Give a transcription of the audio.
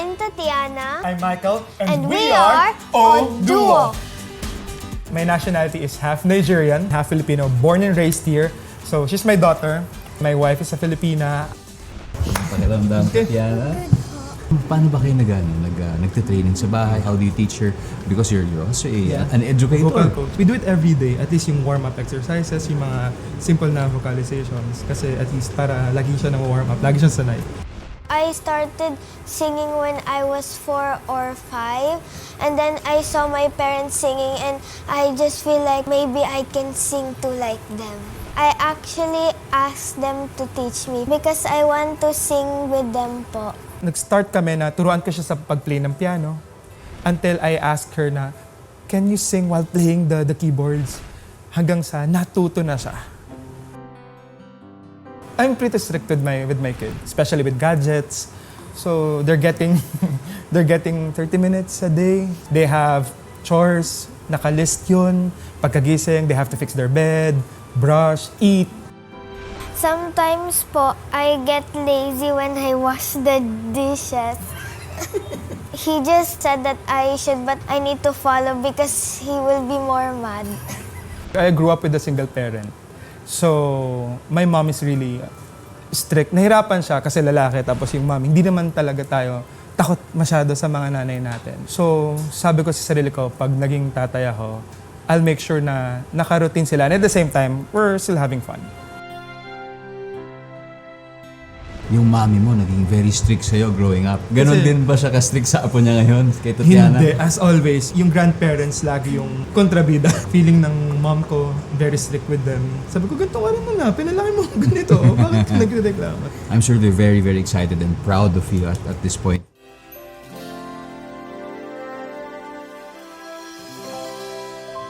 I'm Tatiana. I'm Michael, And we are O-Duo. My nationality is half Nigerian, half Filipino, born and raised here. So she's my daughter. My wife is a Filipina. Pakiramdam, Tatiana. Paano ba kayo nagte-training sa bahay? How do you teach her? Because you're also an educator. Vocal coach. We do it every day. At least yung warm-up exercises, yung mga simple na vocalizations. Kasi at least para lagi siya na-warm up, lagi siya sanay. I started singing when I was 4 or 5, and then I saw my parents singing, and I just feel like maybe I can sing too like them. I actually asked them to teach me because I want to sing with them po. Nag-start kami na turuan ko siya sa pag-play ng piano until I asked her na, can you sing while playing the keyboards? Hanggang sa natuto na siya. I'm pretty strict with my kids, especially with gadgets. So they're getting 30 minutes a day. They have chores, nakalist yun. Pagkagising, they have to fix their bed, brush, eat. Sometimes po, I get lazy when I wash the dishes. He just said that I should, but I need to follow because he will be more mad. I grew up with a single parent. So, my mom is really strict. Nahirapan siya kasi lalaki, tapos yung mom, hindi naman talaga tayo takot masyado sa mga nanay natin. So, sabi ko sa sarili ko, pag naging tatay ako, I'll make sure na naka-routine sila. And at the same time, we're still having fun. Yung mami mo naging very strict sa'yo growing up. Ganon Kasi- din ba siya ka-strict sa apo niya ngayon, kay Tatiana? Hindi. As always, yung grandparents lagi yung kontrabida. Feeling ng mom ko, very strict with them. Sabi ko, ganito ka naman na, pinalaki mo ganito. Bakit ka nagreklamo? I'm sure they're very, very excited and proud of you at this point.